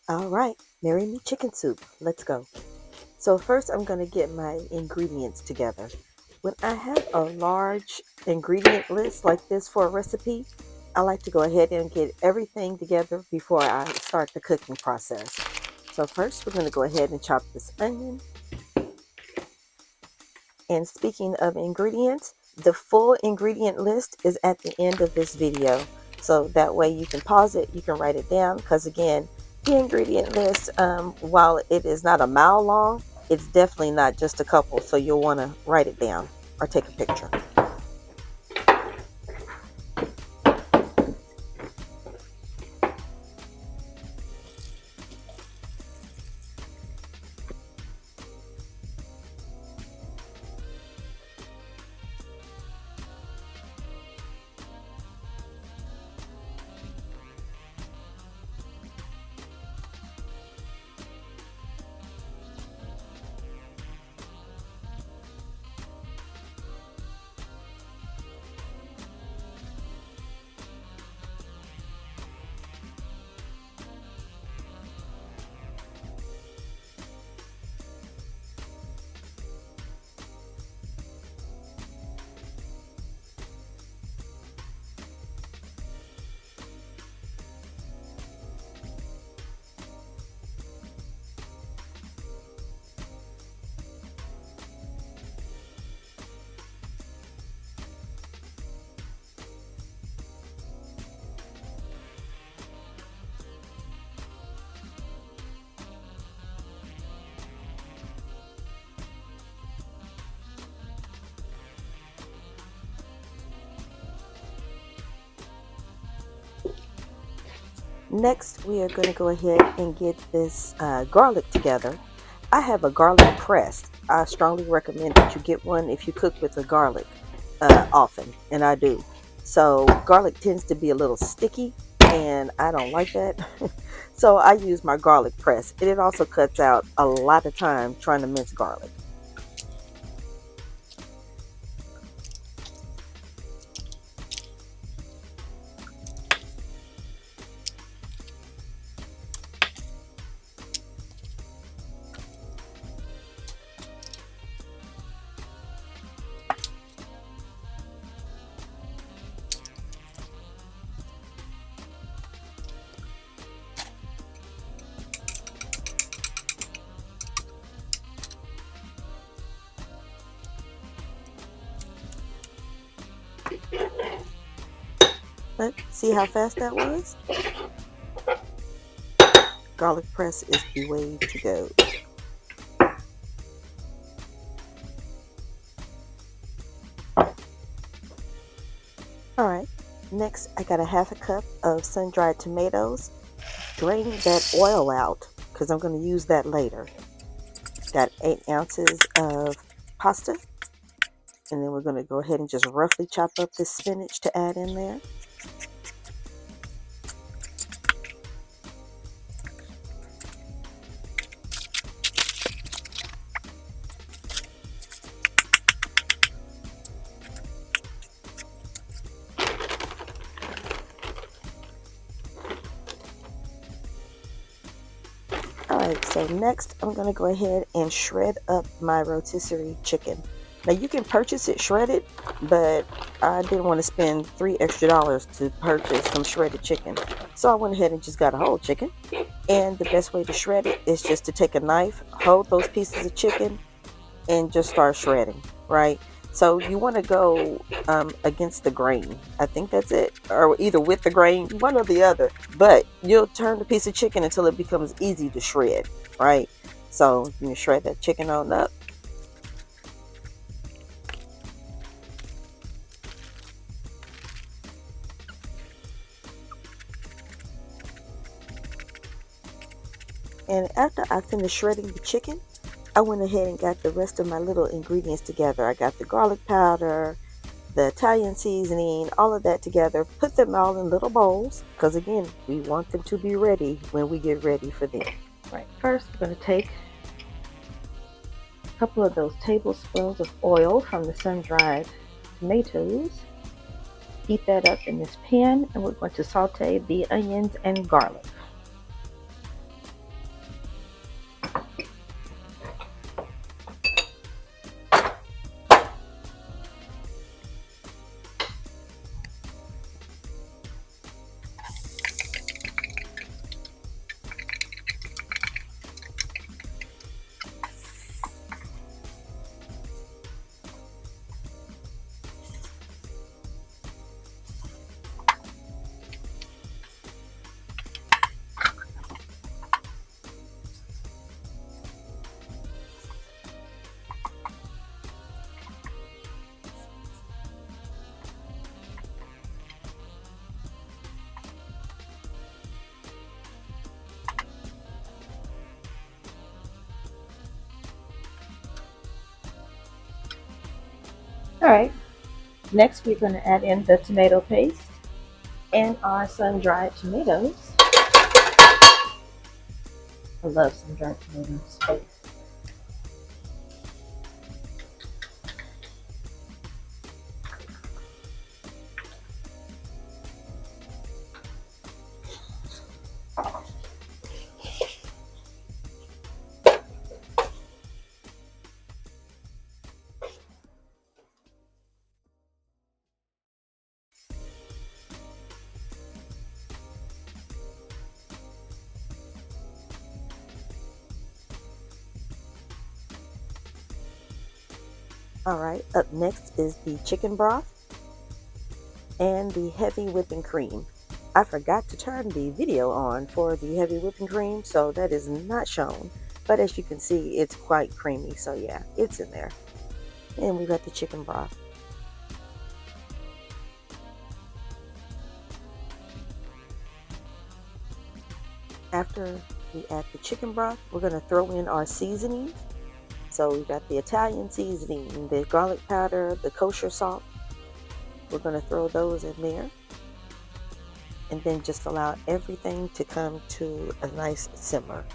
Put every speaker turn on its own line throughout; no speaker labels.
All right, marry me chicken soup. Let's go. So first I'm going to get my ingredients together. When I have a large ingredient list like this for a recipe, I like to go ahead and get everything together before I start the cooking process. So first we're going to go ahead and chop this onion. And speaking of ingredients, the full ingredient list is at the end of this video. So that way you can pause it, you can write it down, because again, the ingredient list, while it is not a mile long, it's definitely not just a couple. So you'll want to write it down or take a picture. Next, we are going to go ahead and get this garlic together. I have a garlic press. I strongly recommend that you get one if you cook with the garlic often, and I do. So garlic tends to be a little sticky, and I don't like that. So I use my garlic press. And it also cuts out a lot of time trying to mince garlic. But see how fast that was? Garlic press is the way to go. Alright, next I got a half a cup of sun-dried tomatoes. Drain that oil out because I'm going to use that later. Got 8 ounces of pasta. And then we're going to go ahead and just roughly chop up this spinach to add in there. Alright, so next I'm going to go ahead and shred up my rotisserie chicken. Now you can purchase it shredded, but I didn't want to spend $3 extra to purchase some shredded chicken. So I went ahead and just got a whole chicken. And the best way to shred it is just to take a knife, hold those pieces of chicken, and just start shredding, right? So you want to go against the grain. I think that's it, or either with the grain, one or the other. But you'll turn the piece of chicken until it becomes easy to shred, right? So you can shred that chicken on up. And after I finished shredding the chicken, I went ahead and got the rest of my little ingredients together. I got the garlic powder, the Italian seasoning, all of that together, put them all in little bowls, because again, we want them to be ready when we get ready for them. Right, first I'm going to take a couple of those tablespoons of oil from the sun-dried tomatoes, heat that up in this pan, and we're going to saute the onions and garlic. All right, next we're going to add in the tomato paste and our sun-dried tomatoes. I love sun-dried tomatoes. All right, up next is the chicken broth and the heavy whipping cream. I forgot to turn the video on for the heavy whipping cream, so that is not shown. But as you can see, it's quite creamy, so yeah, it's in there. And we got the chicken broth. After we add the chicken broth, we're going to throw in our seasonings. So we got the Italian seasoning, the garlic powder, the kosher salt. We're going to throw those in there. And then just allow everything to come to a nice simmer.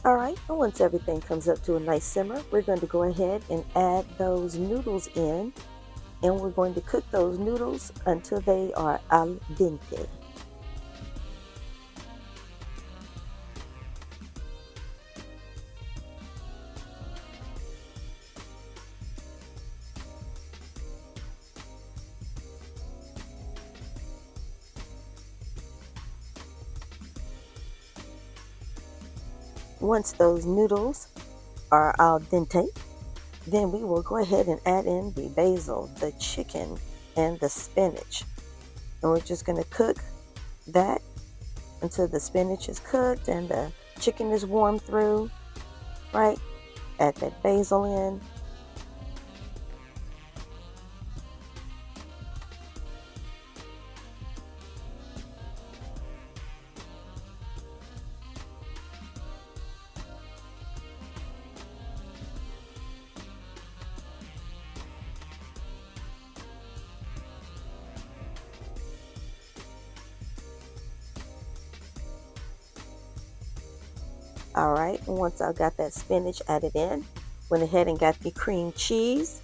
All right, and once everything comes up to a nice simmer, we're going to go ahead and add those noodles in, and we're going to cook those noodles until they are al dente. Once those noodles are al dente, then we will go ahead and add in the basil, the chicken, and the spinach. And we're just going to cook that until the spinach is cooked and the chicken is warmed through, right? Add that basil in. All right, and once I got that spinach added in, went ahead and got the cream cheese,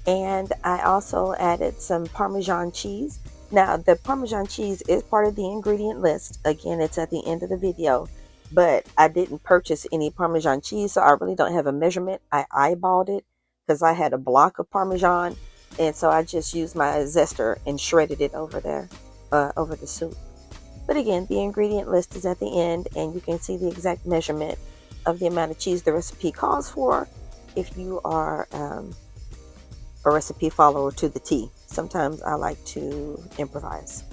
and I also added some Parmesan cheese. Now, the Parmesan cheese is part of the ingredient list. Again, it's at the end of the video, but I didn't purchase any Parmesan cheese, so I really don't have a measurement. I eyeballed it because I had a block of Parmesan, and so I just used my zester and shredded it over there, over the soup. But again, the ingredient list is at the end, and you can see the exact measurement of the amount of cheese the recipe calls for if you are a recipe follower to the T. Sometimes I like to improvise.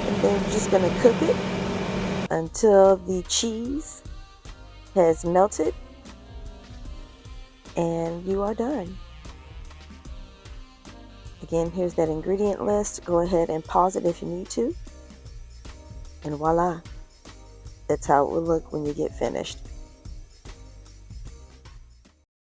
And then you're just going to cook it until the cheese has melted and you are done. Again, here's that ingredient list. Go ahead and pause it if you need to. And voila, that's how it will look when you get finished.